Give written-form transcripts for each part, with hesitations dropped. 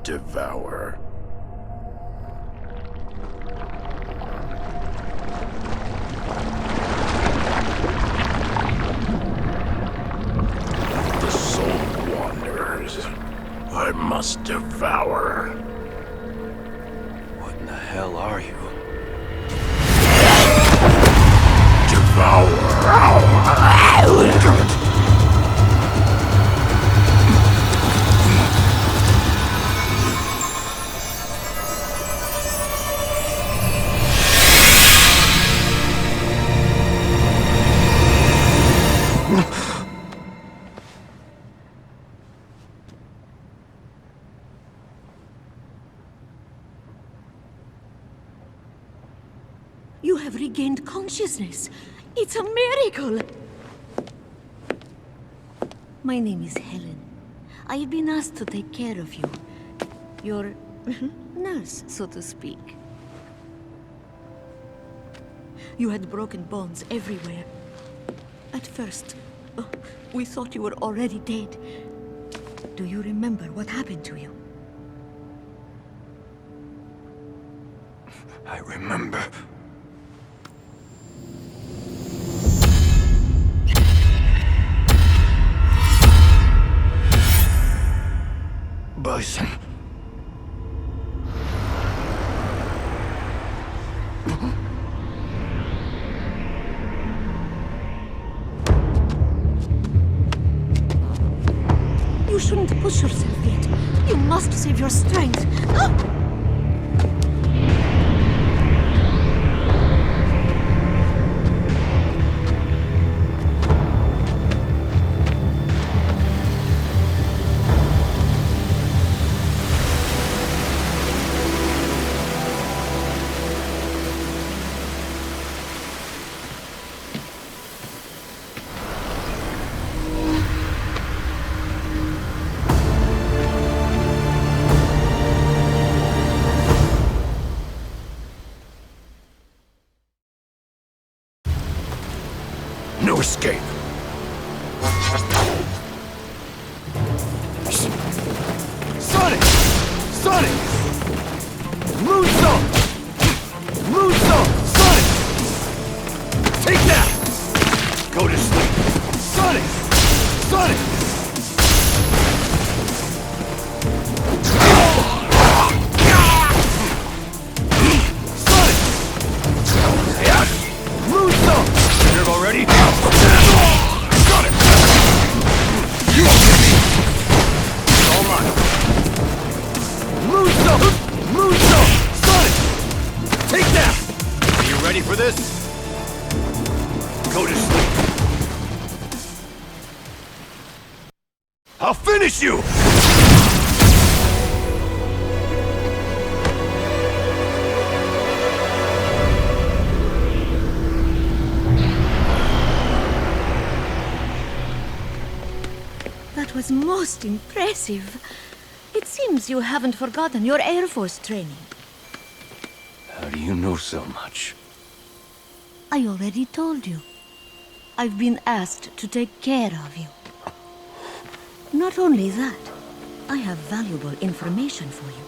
devour. The soul wanders. I must devour. What in the hell are you? Devour. You have regained consciousness. It's a miracle! My name is Helen. I've been asked to take care of you. Your nurse, so to speak. You had broken bones everywhere. At first, we thought you were already dead. Do you remember what happened to you? I remember. Bison. You shouldn't push yourself yet. You must save your strength. No escape. Sonic! Sonic! Moonsault! Moonsault! Sonic! Take that! Go to sleep! Sonic! Sonic! Sonic! Moonsault! Nerve already? Sonic! You won't get me! It's all mine! Moonsault! Moonsault! Sonic! Take that! Are you ready for this? Go to sleep. I'll finish you! That was most impressive. It seems you haven't forgotten your Air Force training. How do you know so much? I already told you. I've been asked to take care of you. Not only that, I have valuable information for you.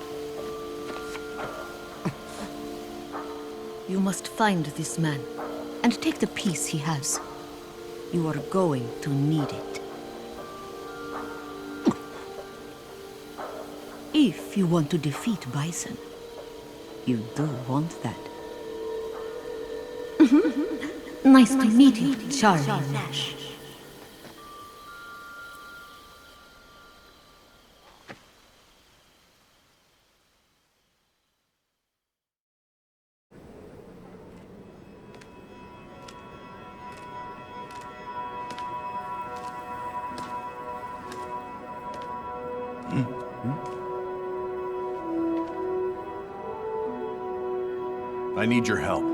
You must find this man, and take the piece he has. You are going to need it. If you want to defeat Bison, you do want that. Nice to meet you, Charlie Nash. I need your help.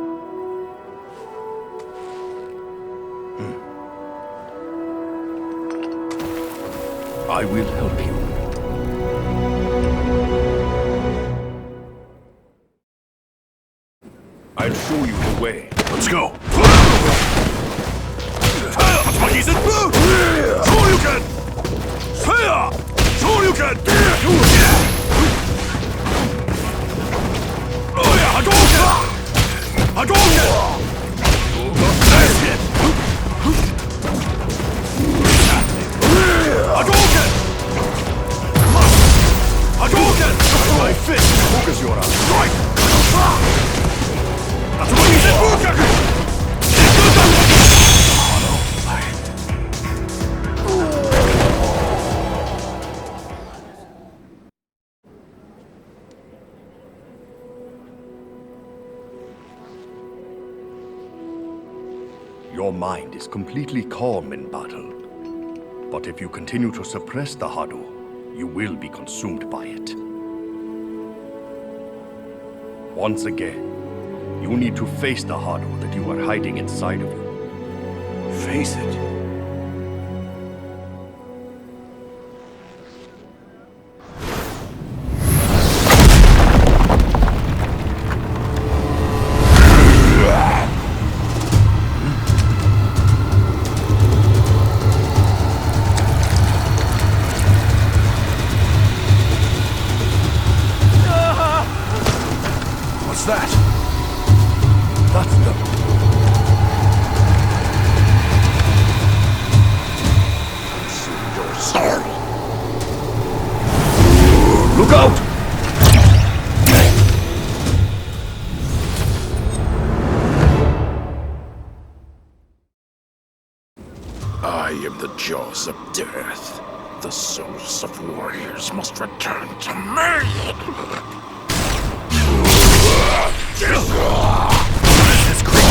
I will help you. I'll show you the way. Let's go. Shoryuken! Shoryuken! mind is completely calm in battle. But if you continue to suppress the Hado, you will be consumed by it. Once again, you need to face the Hado that you are hiding inside of you. Face it. What's that? That's the... Consume your soul. Look out! I am the jaws of death. The souls of warriors must return to me. This is great.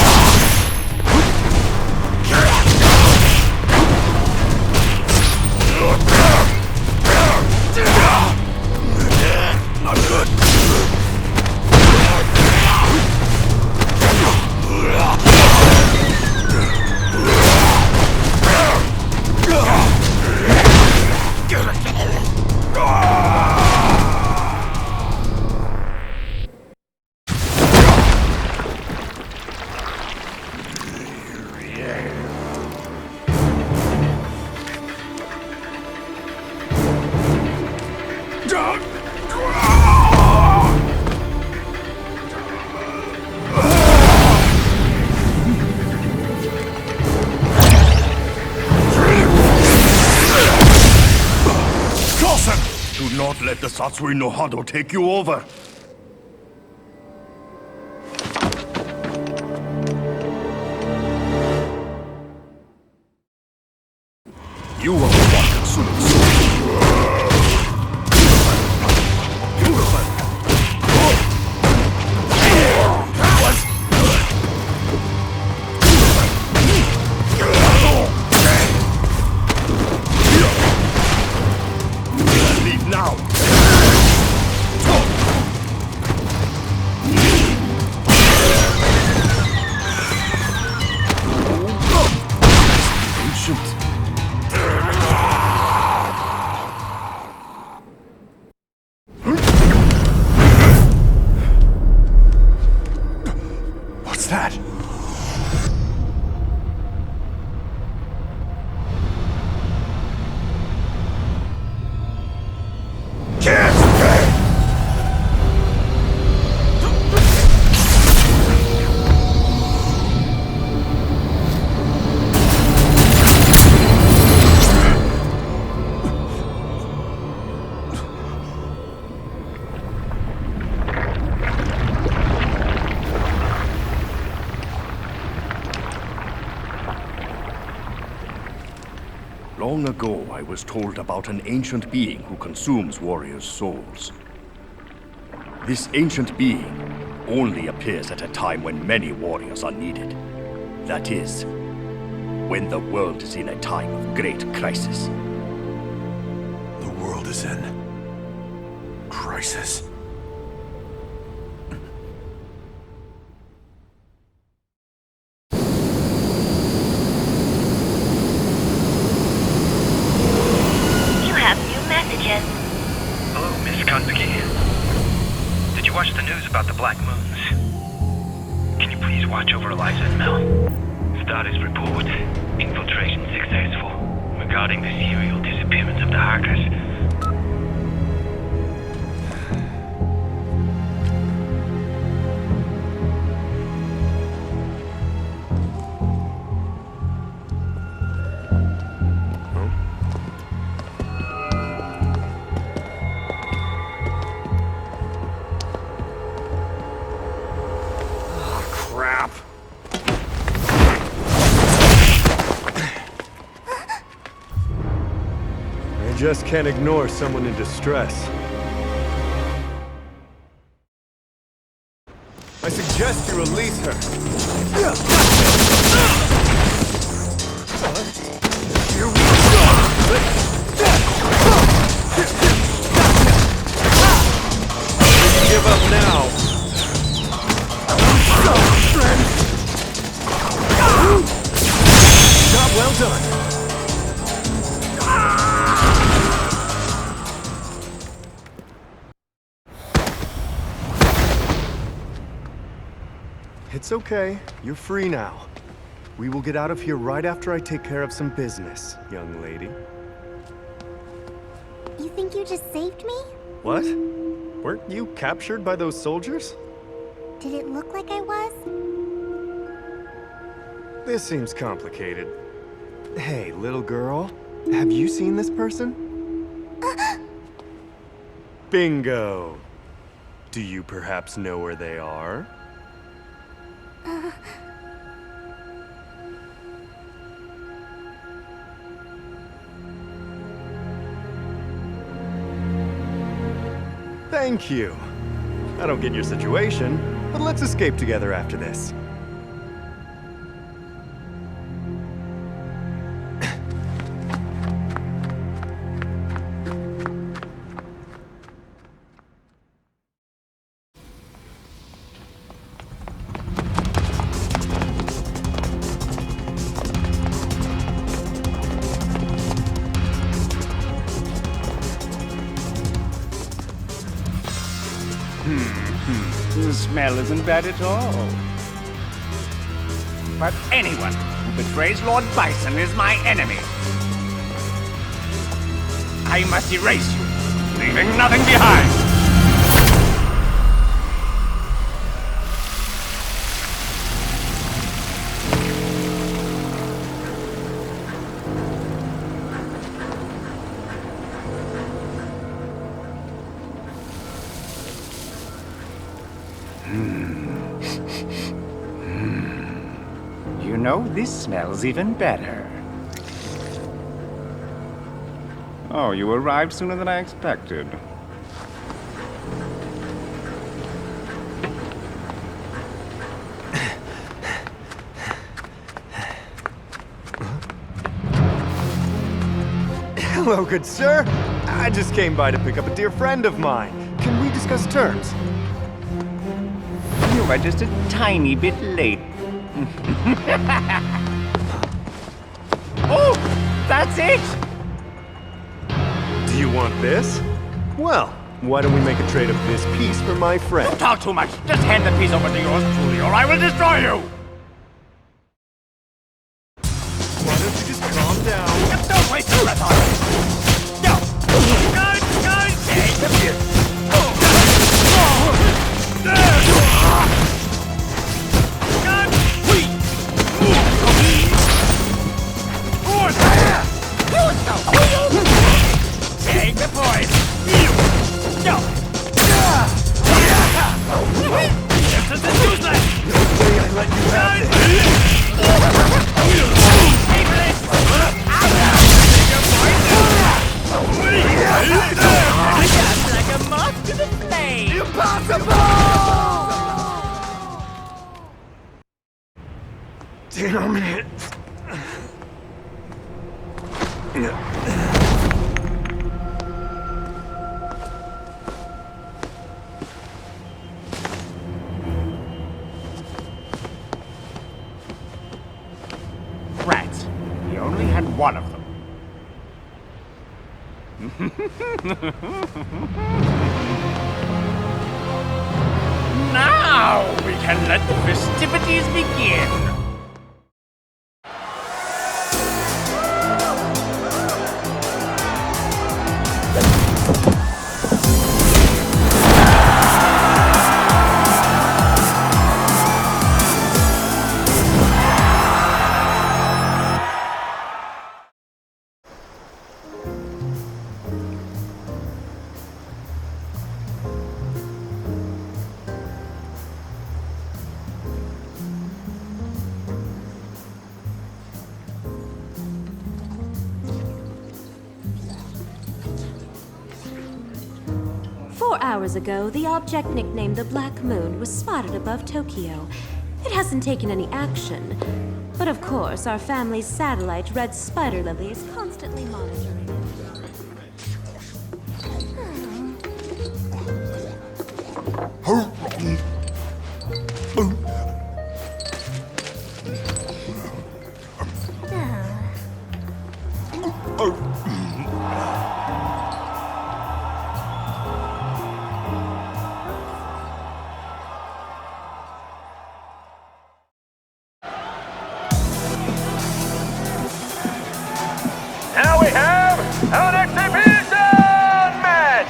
Not good. Do not let the Satsui no Hado take you over. You are the one consuming soul. Leave now. Ancient. What's that? Long ago, I was told about an ancient being who consumes warriors' souls. This ancient being only appears at a time when many warriors are needed. That is, when the world is in a time of great crisis. The world is in crisis. You have new messages. Hello, Miss Kanzuki. Did you watch the news about the Black Moons? Can you please watch over Eliza and Mel? Status report. Infiltration successful. Regarding the serial disappearance of the Harkers. Crap. I just can't ignore someone in distress. I suggest you release her. Here we go! Give up now! Job well done! It's okay. You're free now. We will get out of here right after I take care of some business, young lady. You think you just saved me? What? Weren't you captured by those soldiers? Did it look like I was? This seems complicated. Hey, little girl. Have you seen this person? Bingo! Do you perhaps know where they are? Thank you. I don't get your situation, but let's escape together after this. The smell isn't bad at all. But anyone who betrays Lord Bison is my enemy. I must erase you, leaving nothing behind. You know, this smells even better. Oh, you arrived sooner than I expected. Hello, good sir. I just came by to pick up a dear friend of mine. Can we discuss terms? You are just a tiny bit late. Oh, that's it! Do you want this? Well, why don't we make a trade of this piece for my friend? Don't talk too much. Just hand the piece over to yours truly, or I will destroy you! Why don't you just calm down? Just don't waste your breath on it! Go! Take the piece! Take the point! Go! This is useless! I let you have it. Just like a moth to the flame! Impossible! Damn it. Rats. He only had one of them. Now we can let the festivities begin. 4 hours ago, the object nicknamed the Black Moon was spotted above Tokyo. It hasn't taken any action, But of course, our family's satellite, Red Spider Lily, is constantly monitoring it. Now we have an exhibition match!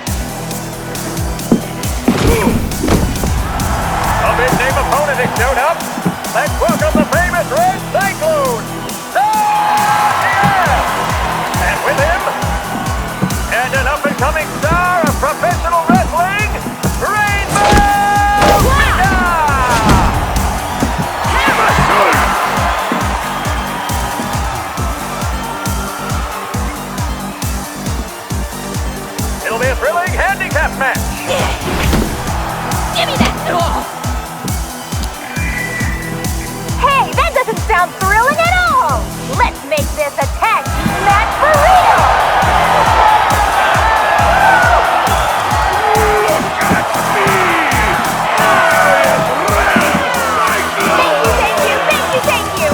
A big-name opponent has shown up. Let's welcome the famous Red Cyclone, yeah! And with him, and an up-and-coming star of professional wrestling, Rainbow Rita! It'll be a thrilling handicap match. Give me that! Hey, that doesn't sound thrilling at all! Let's make this a tag team match for real! Thank you!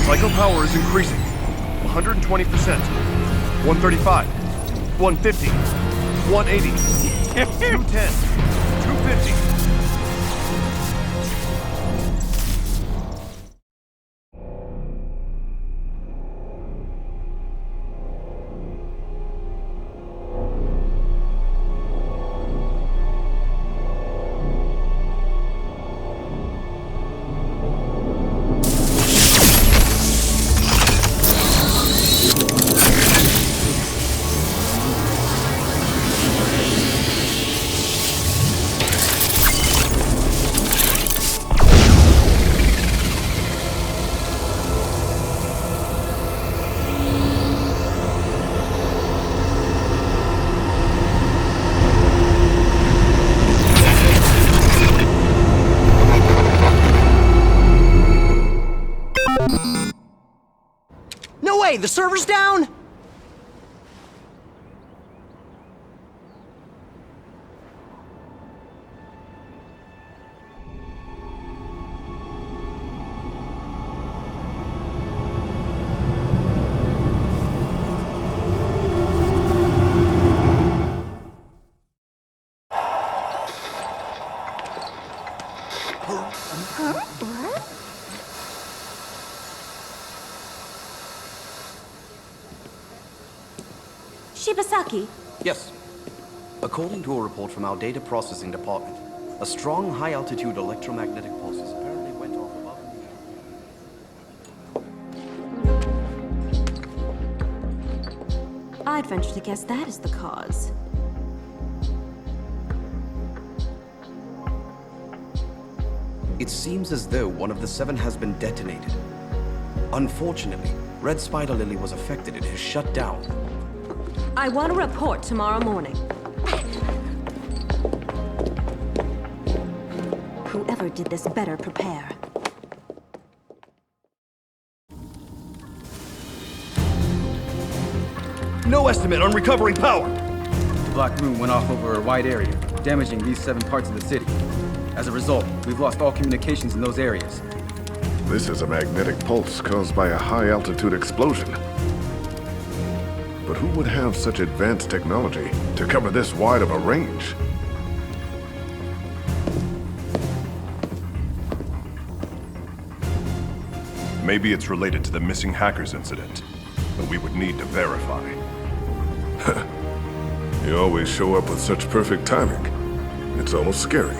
Cycle power is increasing. 120%. 135. 150. 180. 210. 250. No way! The server's down? Shibasaki, Yes. According to a report from our data processing department, a strong high-altitude electromagnetic pulses apparently went off above the... I'd venture to guess that is the cause. It seems as though one of the 7 has been detonated. Unfortunately, Red Spider Lily was affected and has shut down. I want a report tomorrow morning. Whoever did this better prepare. No estimate on recovering power. The Black Moon went off over a wide area, damaging these 7 parts of the city. As a result, we've lost all communications in those areas. This is a magnetic pulse caused by a high-altitude explosion. But who would have such advanced technology to cover this wide of a range? Maybe it's related to the missing hackers incident, but we would need to verify. You always show up with such perfect timing. It's almost scary.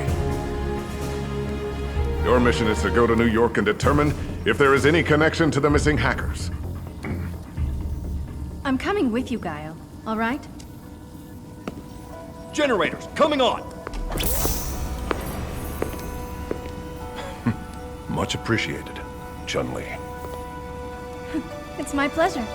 Your mission is to go to New York and determine if there is any connection to the missing hackers. I'm coming with you, Guile. All right? Generators, coming on! Much appreciated, Chun-Li. It's my pleasure.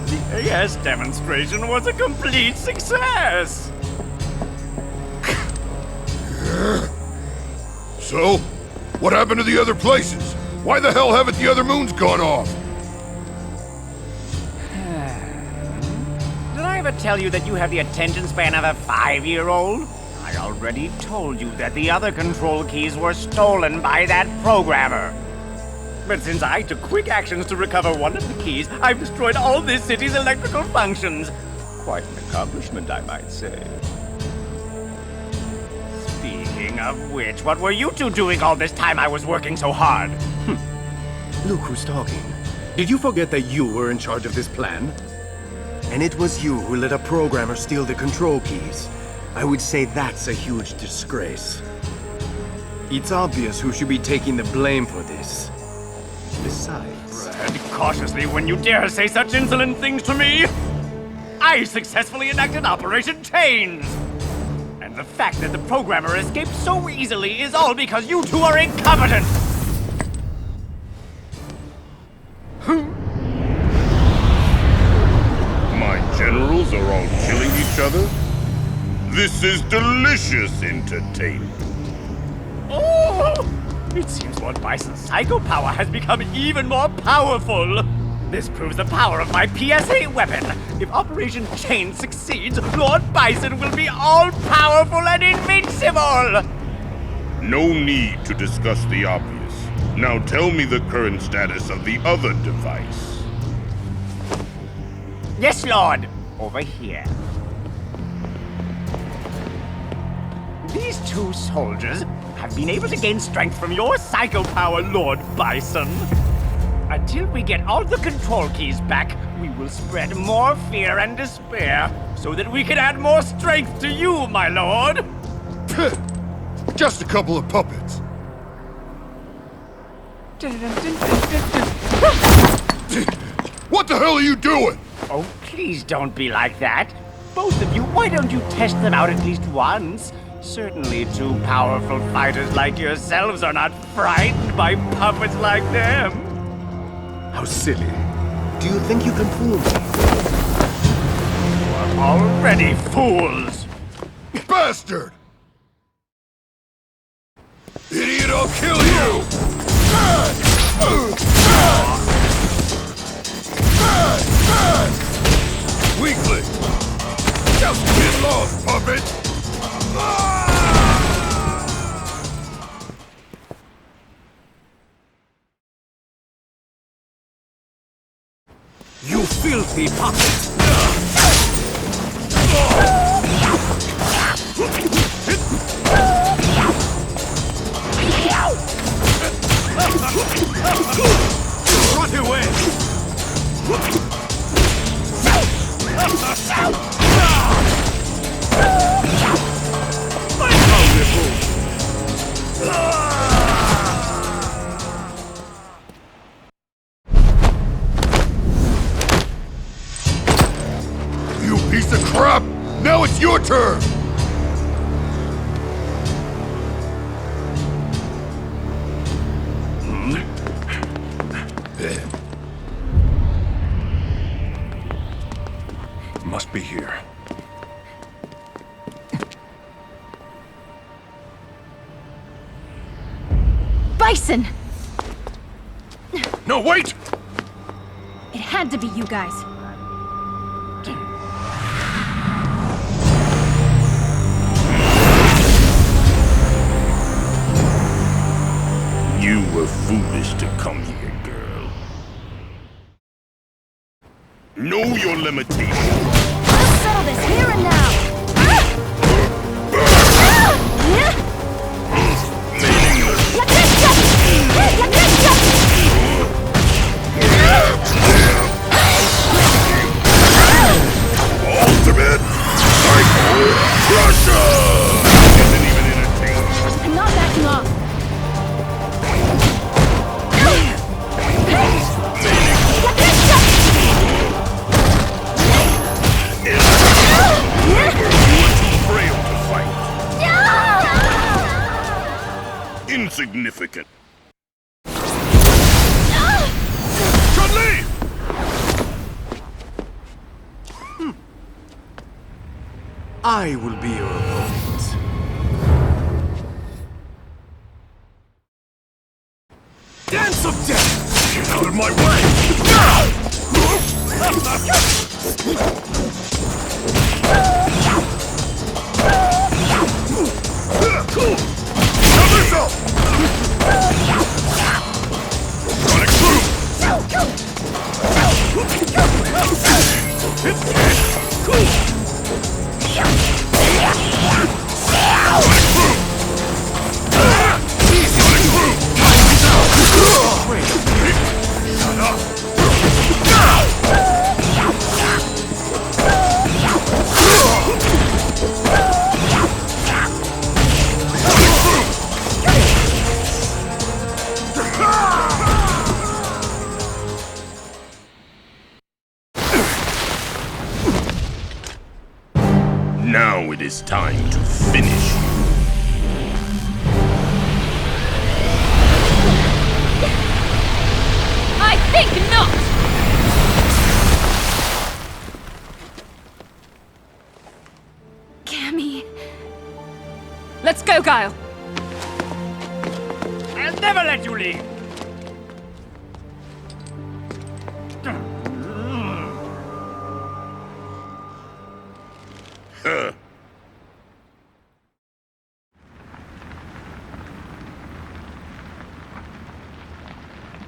The AS demonstration was a complete success! So? What happened to the other places? Why the hell haven't the other moons gone off? Did I ever tell you that you have the attention span of a 5-year-old? I already told you that the other control keys were stolen by that programmer. But since I took quick actions to recover one of the keys, I've destroyed all this city's electrical functions. Quite an accomplishment, I might say. Speaking of which, what were you two doing all this time I was working so hard? Look who's talking. Did you forget that you were in charge of this plan? And it was you who let a programmer steal the control keys. I would say that's a huge disgrace. It's obvious who should be taking the blame for this. Besides... Tread cautiously when you dare say such insolent things to me! I successfully enacted Operation Chains! And the fact that the programmer escaped so easily is all because you two are incompetent! My generals are all killing each other? This is delicious entertainment. Oh! It seems Lord Bison's psycho power has become even more powerful! This proves the power of my PS8 weapon! If Operation Chain succeeds, Lord Bison will be all-powerful and invincible! No need to discuss the obvious. Now tell me the current status of the other device. Yes, Lord! Over here. These two soldiers have been able to gain strength from your psycho power, Lord Bison. Until we get all the control keys back, we will spread more fear and despair, so that we can add more strength to you, my lord! Just a couple of puppets. What the hell are you doing? Oh, please don't be like that. Both of you, why don't you test them out at least once? Certainly two powerful fighters like yourselves are not frightened by puppets like them. How silly. Do you think you can fool me? You are already fools! Bastard! Idiot, I'll kill you! Weakling! Just get lost, puppet! You filthy puppet! Run away! You piece of crap! Now it's your turn! Must be here. Bison! No, wait! It had to be you guys. You were foolish to come here, girl. Know your limitations. Let's settle this here and now! Meaningless. La Crescia! La Crescia! significant. I will be your opponent. Dance of death! Get out of my way! Sonic boom! Now it is time to finish you. I think not! Cammy. Let's go, Guile. I'll never let you leave!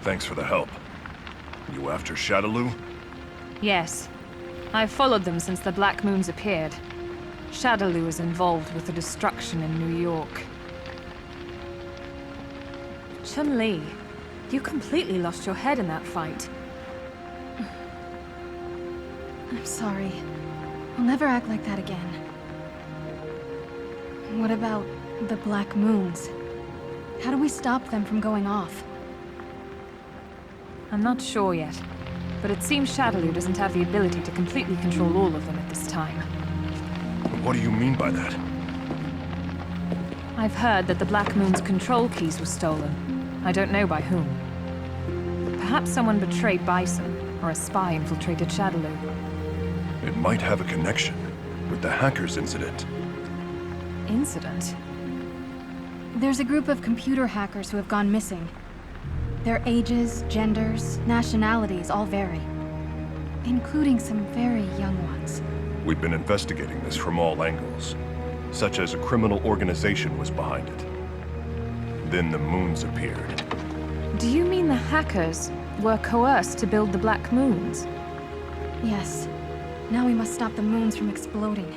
Thanks for the help. You after Shadaloo? Yes. I've followed them since the Black Moons appeared. Shadaloo is involved with the destruction in New York. Chun-Li, you completely lost your head in that fight. I'm sorry. I'll never act like that again. What about the Black Moons? How do we stop them from going off? I'm not sure yet, but it seems Shadaloo doesn't have the ability to completely control all of them at this time. What do you mean by that? I've heard that the Black Moon's control keys were stolen. I don't know by whom. Perhaps someone betrayed Bison, or a spy infiltrated Shadaloo. It might have a connection with the hackers incident. Incident? There's a group of computer hackers who have gone missing. Their ages, genders, nationalities all vary, including some very young ones. We've been investigating this from all angles, such as a criminal organization was behind it. Then the moons appeared. Do you mean the hackers were coerced to build the Black Moons? Yes. Now we must stop the moons from exploding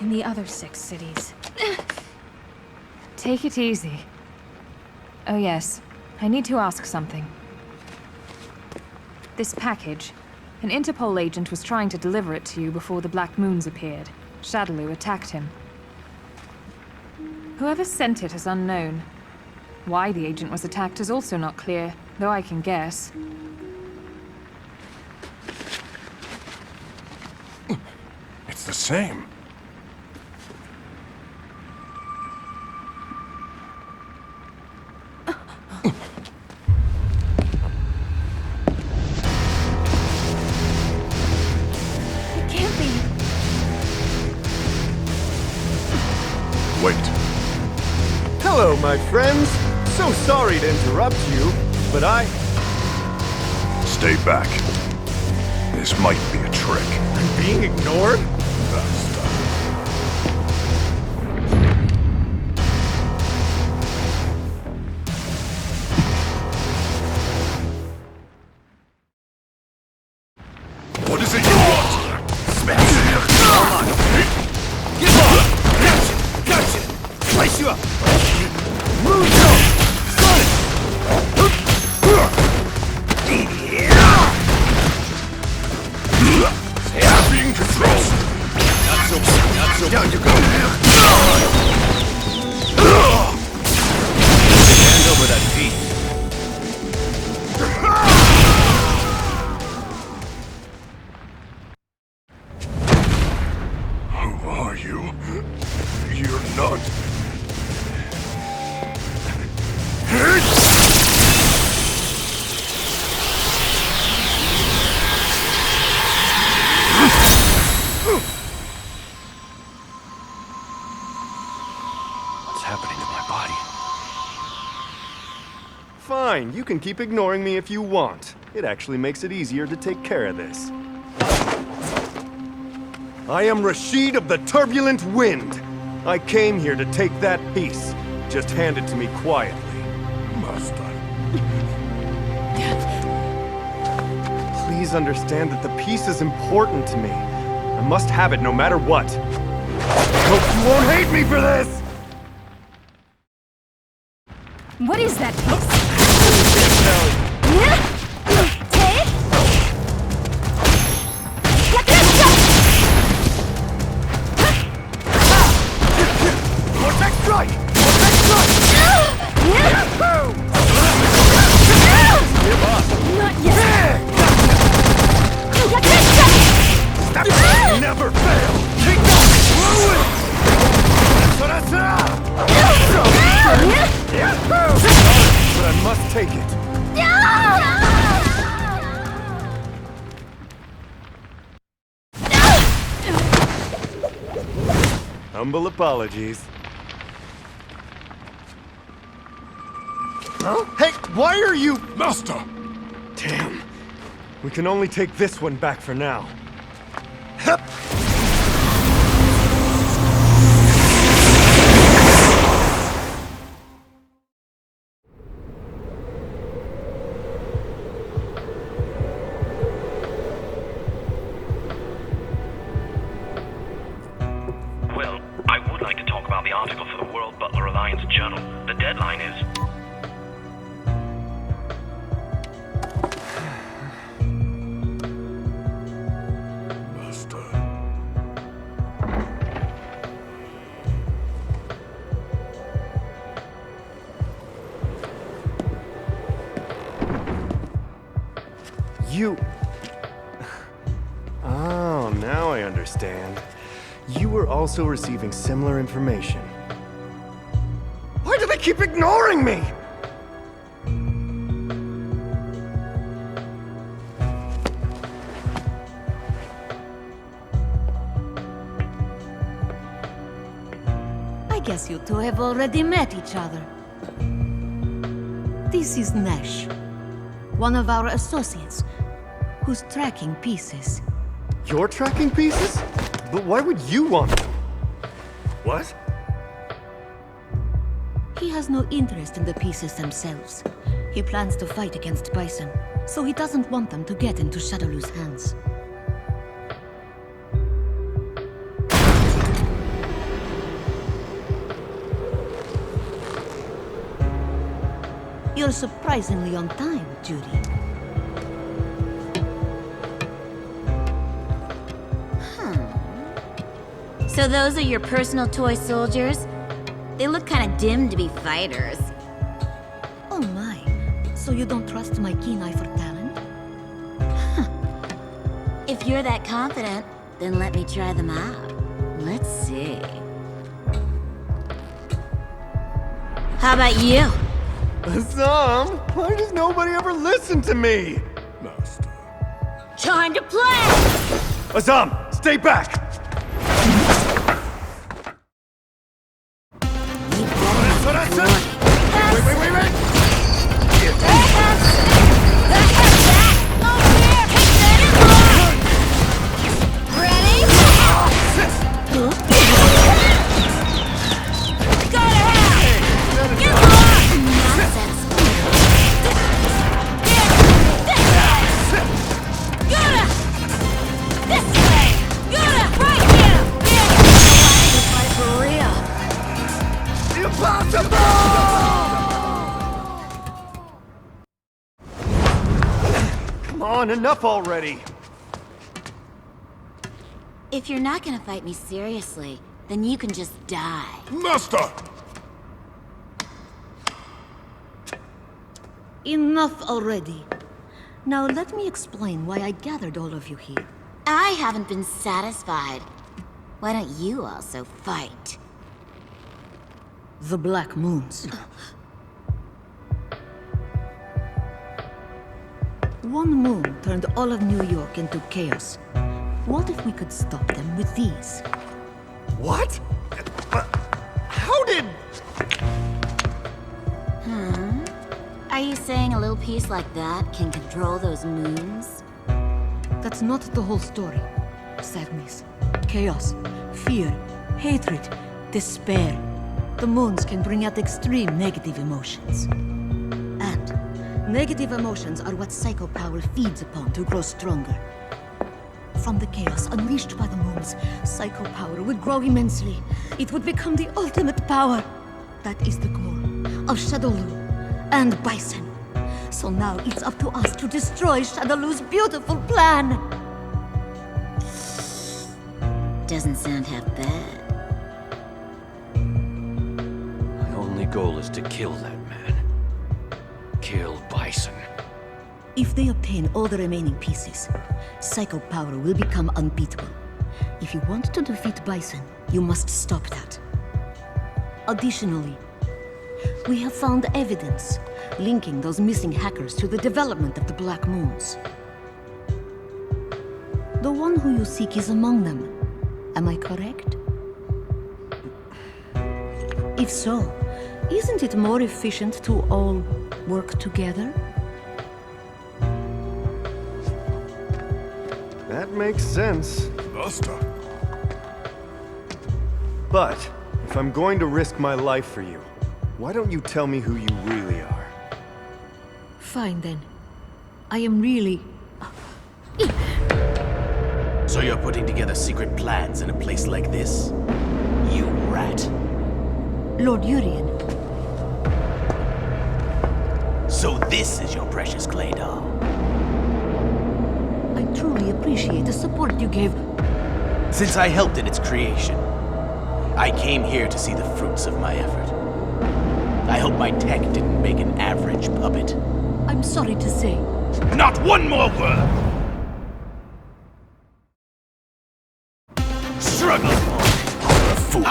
in the other 6 cities. Take it easy. Oh yes, I need to ask something. This package. An Interpol agent was trying to deliver it to you before the Black Moons appeared. Shadaloo attacked him. Whoever sent it is unknown. Why the agent was attacked is also not clear, though I can guess. It's the same. Wait. Hello, my friends. So sorry to interrupt you, but Stay back. This might be a trick. I'm being ignored? What is it you want? Smash it! Come on! Get on! Gotcha! Slice you up! Move zone! Sonic! Being controlled! Not so bad, not so bad. Down you go! Hand over that feet. Who are you? You're not... Fine, you can keep ignoring me if you want. It actually makes it easier to take care of this. I am Rashid of the Turbulent Wind. I came here to take that piece. Just hand it to me quietly. Master. Please understand that the piece is important to me. I must have it no matter what. I hope you won't hate me for this! What is that piece? Vortex strike! Vortex strike! Give up! Not yet! Step never fail! Take that! Ruin! But I must take it. Humble apologies. Huh? Hey, why are you... Master! Damn. We can only take this one back for now. Hup. Well, I would like to talk about the article for the World Butler Alliance Journal. The deadline is... Master. You... Oh, now I understand. You were also receiving similar information. Why do they keep ignoring me? I guess you two have already met each other. This is Nash, one of our associates, who's tracking pieces. You're tracking pieces? But why would you want them? What? He has no interest in the pieces themselves. He plans to fight against Bison, so he doesn't want them to get into Shadaloo's hands. You're surprisingly on time, Judy. So those are your personal toy soldiers? They look kind of dim to be fighters. Oh my. So you don't trust my keen eye for talent? If you're that confident, then let me try them out. Let's see. How about you? Assam, why does nobody ever listen to me? Master. Time to play! Assam, stay back! Wait! Come on, enough already! If you're not gonna fight me seriously, then you can just die. Master! Enough already. Now let me explain why I gathered all of you here. I haven't been satisfied. Why don't you also fight? The Black Moons. One moon turned all of New York into chaos. What if we could stop them with these? What? How did... I Are you saying a little piece like that can control those moons? That's not the whole story. Sadness, chaos, fear, hatred, despair. The moons can bring out extreme negative emotions. And negative emotions are what psycho power feeds upon to grow stronger. From the chaos unleashed by the moons, psycho power would grow immensely. It would become the ultimate power. That is the goal of Shadaloo and Bison. So now it's up to us to destroy Shadaloo's beautiful plan. Doesn't sound half bad. My only goal is to kill that man. Kill Bison. If they obtain all the remaining pieces, psycho power will become unbeatable. If you want to defeat Bison, you must stop that. Additionally, we have found evidence linking those missing hackers to the development of the Black Moons. The one who you seek is among them. Am I correct? If so, isn't it more efficient to all work together? That makes sense. Buster. But, if I'm going to risk my life for you, why don't you tell me who you really are? Fine then. I am really... So you're putting together secret plans in a place like this? You rat. Lord Urien. So this is your precious clay doll? I truly appreciate the support you gave. Since I helped in its creation, I came here to see the fruits of my effort. I hope my tech didn't make an average puppet. I'm sorry to say. Not one more word! Struggle! Fool!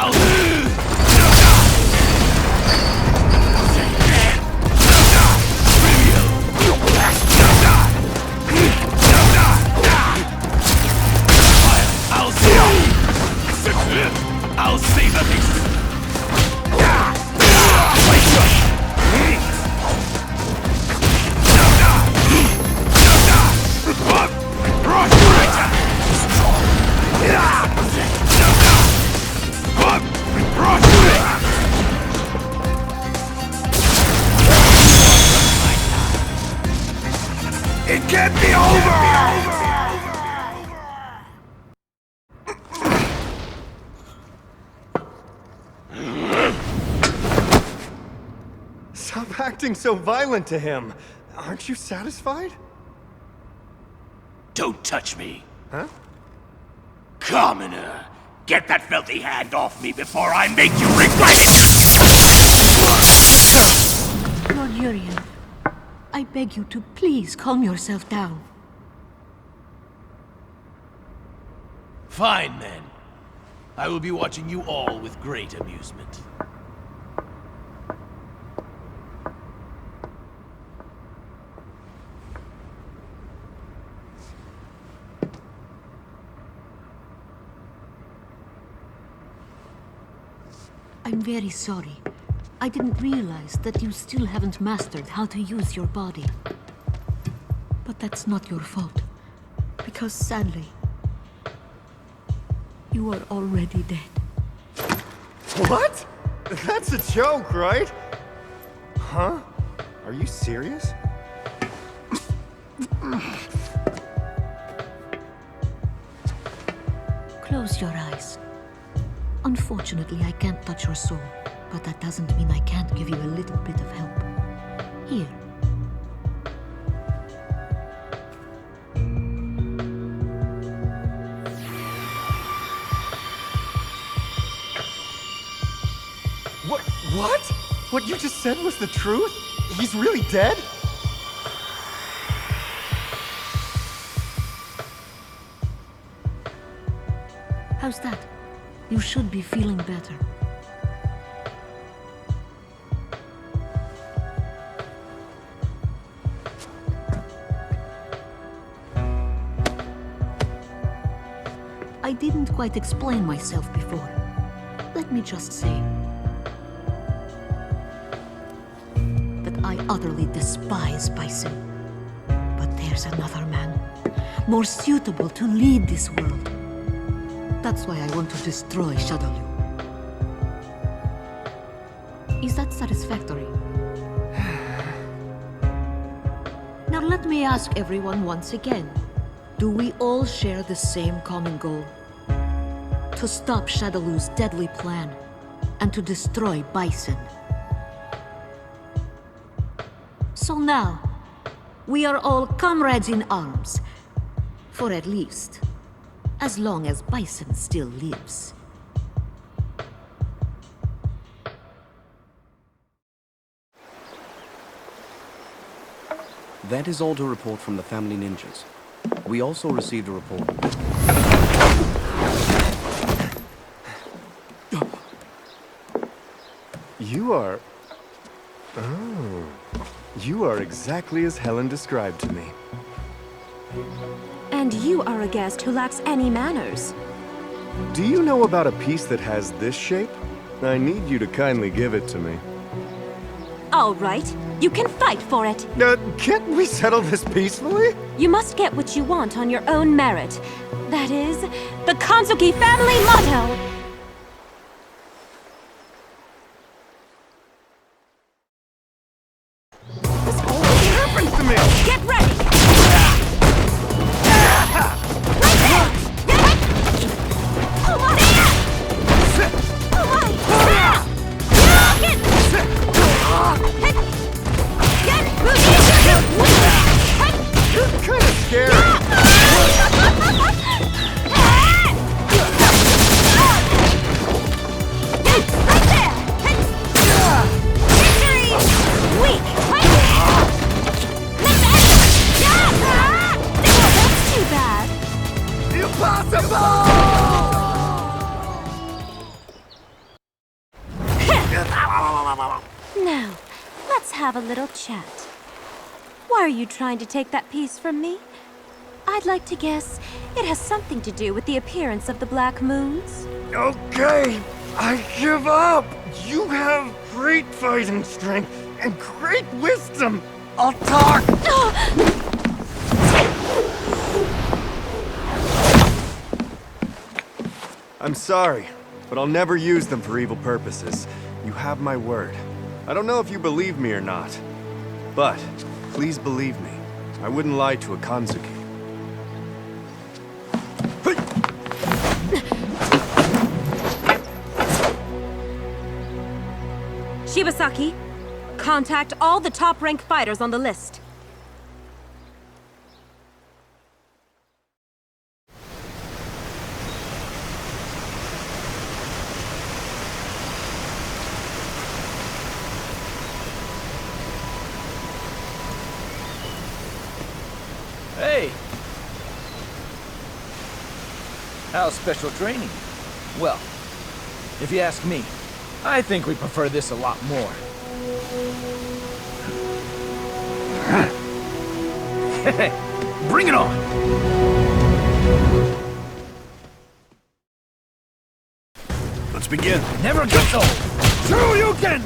I'll save the beast! It can't be over! Stop acting so violent to him. Aren't you satisfied? Don't touch me. Huh? Commoner! Get that filthy hand off me before I make you regret it! Lord Urien, I beg you to please calm yourself down. Fine then. I will be watching you all with great amusement. I'm very sorry. I didn't realize that you still haven't mastered how to use your body. But that's not your fault. Because sadly, you are already dead. What? That's a joke, right? Huh? Are you serious? Close your eyes. Unfortunately, I can't touch your soul, but that doesn't mean I can't give you a little bit of help. Here. What? What you just said was the truth? He's really dead? How's that? You should be feeling better. I didn't quite explain myself before. Let me just say that I utterly despise Bison. But there's another man, more suitable to lead this world. That's why I want to destroy Shadaloo. Is that satisfactory? Now let me ask everyone once again. Do we all share the same common goal? To stop Shadaloo's deadly plan, and to destroy Bison. So now, we are all comrades in arms. For at least, as long as Bison still lives. That is all to report from the family ninjas. We also received a report. You are... Oh. You are exactly as Helen described to me. And you are a guest who lacks any manners. Do you know about a piece that has this shape? I need you to kindly give it to me. All right, you can fight for it. Can't we settle this peacefully? You must get what you want on your own merit. That is, the Kanzuki family motto! Get ready! Right there! Oh my! You're kind of scary. Now, let's have a little chat. Why are you trying to take that piece from me? I'd like to guess it has something to do with the appearance of the Black Moons. Okay, I give up. You have great fighting strength and great wisdom. I'll talk. I'm sorry, but I'll never use them for evil purposes. You have my word. I don't know if you believe me or not, but please believe me. I wouldn't lie to a Kanzuki. Shibasaki, contact all the top-ranked fighters on the list. Hey! How's special training? Well, if you ask me, I think we prefer this a lot more. Bring it on! Let's begin. Never gets old! Shoryuken!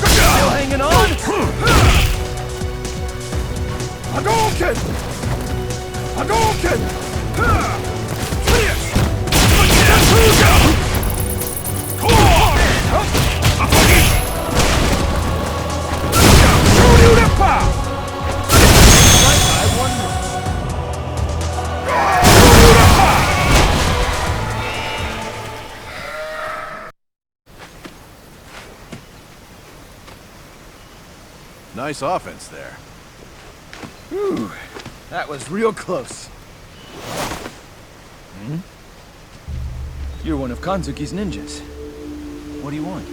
Still hanging on? Hadouken! Hadouken! Nice offense there. Whew, that was real close. Hmm? You're one of Kanzuki's ninjas. What do you want?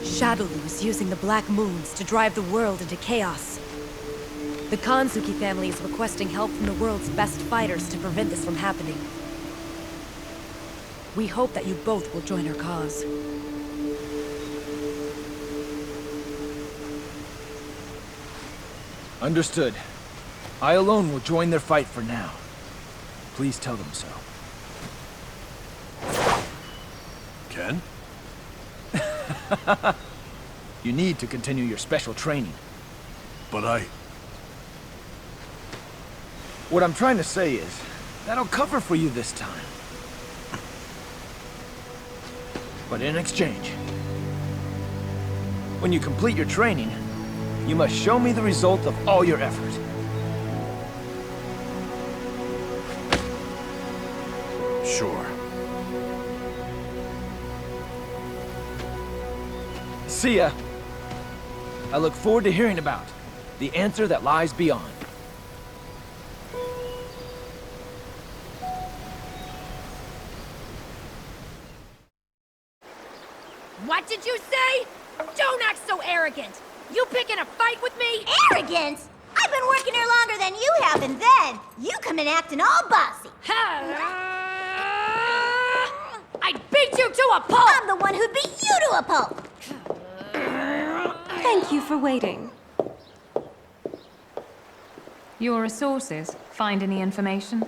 Shadaloo is using the Black Moons to drive the world into chaos. The Kanzuki family is requesting help from the world's best fighters to prevent this from happening. We hope that you both will join our cause. Understood. I alone will join their fight for now. Please tell them so. Ken? You need to continue your special training. But I... What I'm trying to say is, that'll cover for you this time. But in exchange, when you complete your training, you must show me the result of all your effort. Sure. See ya. I look forward to hearing about the answer that lies beyond. What did you say? Don't act so arrogant! You picking a fight with me? Arrogant? I've been working here longer than you have, and then you come in acting all bossy. I'd beat you to a pulp! I'm the one who'd beat you to a pulp. Thank you for waiting. Your resources, find any information?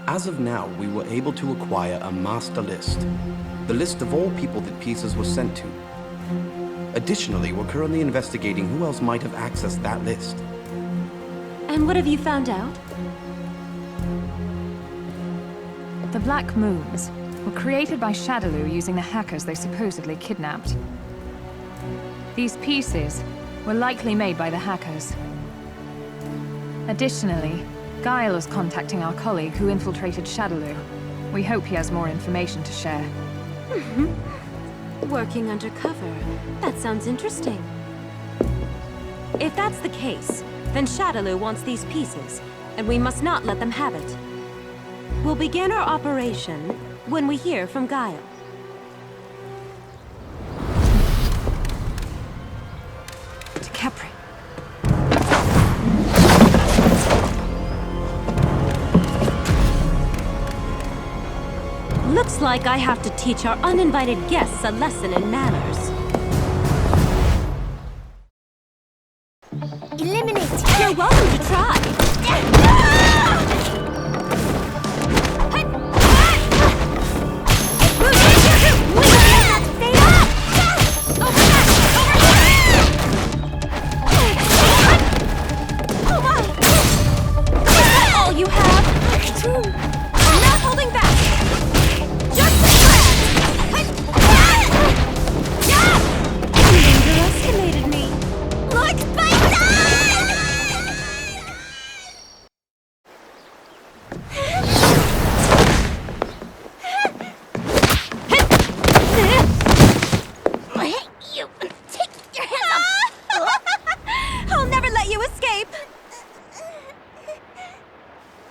As of now, we were able to acquire a master list. The list of all people that pieces were sent to. Additionally, we're currently investigating who else might have accessed that list. And what have you found out? The Black Moons were created by Shadaloo using the hackers they supposedly kidnapped. These pieces were likely made by the hackers. Additionally, Guile is contacting our colleague who infiltrated Shadaloo. We hope he has more information to share. Working undercover. That sounds interesting. If that's the case, then Shadaloo wants these pieces, and we must not let them have it. We'll begin our operation when we hear from Guile. To Capri. Looks like I have to teach our uninvited guests a lesson in manners. Eliminate. You're welcome to try. All you have? I'm not holding back. You underestimated me. Look, Bison! I hate you. Take your hands off. I'll never let you escape.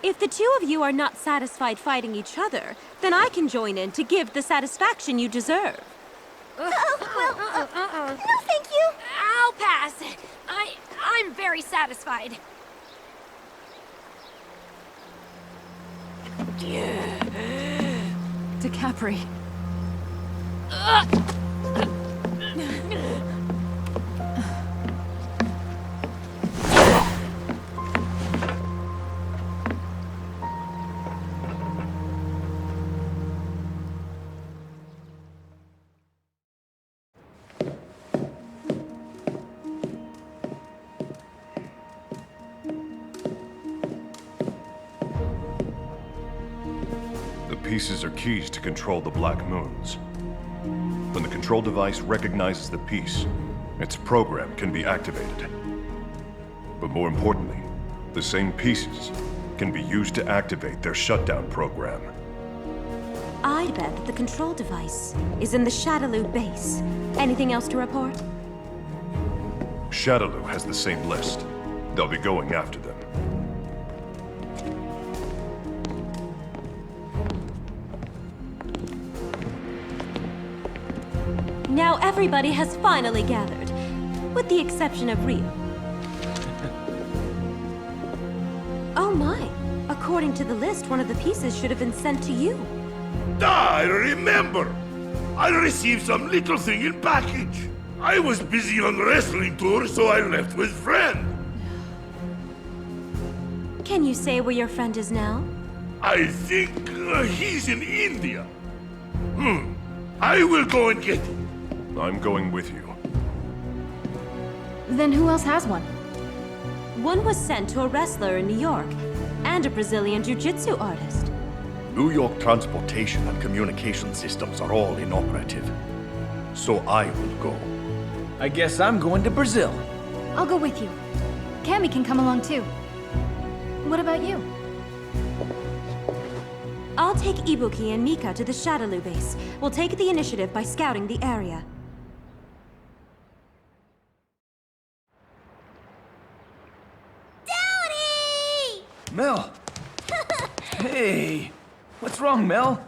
If the two of you are not satisfied fighting each other, then I can join in to give the satisfaction you deserve. No, thank you. I'll pass. I'm very satisfied. To Capri. Pieces are keys to control the Black Moons. When the control device recognizes the piece, its program can be activated. But more importantly, the same pieces can be used to activate their shutdown program. I'd bet that the control device is in the Shadaloo base. Anything else to report? Shadaloo has the same list. They'll be going after them. Now everybody has finally gathered, with the exception of Rio. Oh my, a According to the list, one of the pieces should have been sent to you. I remember! I received some little thing in package. I was busy on wrestling tour, so I left with friend. Can you say where your friend is now? I think he's in India. I will go and get him. I'm going with you. Then who else has one? One was sent to a wrestler in New York, and a Brazilian jiu-jitsu artist. New York transportation and communication systems are all inoperative. So I will go. I guess I'm going to Brazil. I'll go with you. Cammy can come along too. What about you? I'll take Ibuki and Mika to the Shadaloo base. We'll take the initiative by scouting the area. Daddy! Mel! Hey! What's wrong, Mel?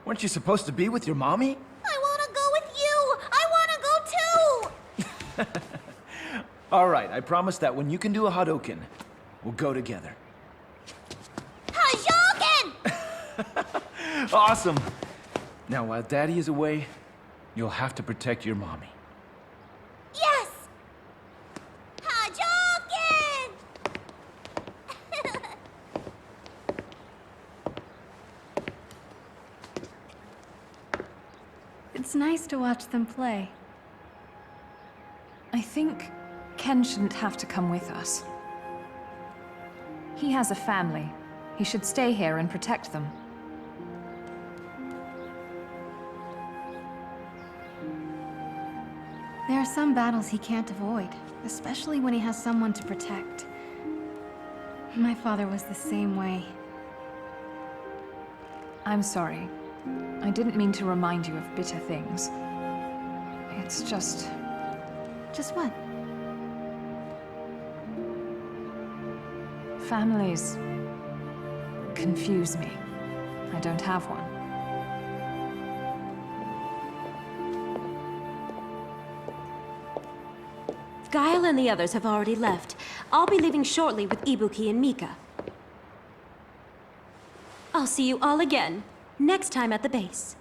Weren't you supposed to be with your mommy? I want to go with you! I want to go too! Alright, I promise that when you can do a Hadouken, we'll go together. Hadouken! Awesome! Now, while Daddy is away, you'll have to protect your mommy. Yes! Hadouken! It's nice to watch them play. I think Ken shouldn't have to come with us. He has a family. He should stay here and protect them. There are some battles he can't avoid, especially when he has someone to protect. My father was the same way. I'm sorry. I didn't mean to remind you of bitter things. It's just... Just what? Families confuse me. I don't have one. Guile and the others have already left. I'll be leaving shortly with Ibuki and Mika. I'll see you all again, next time at the base.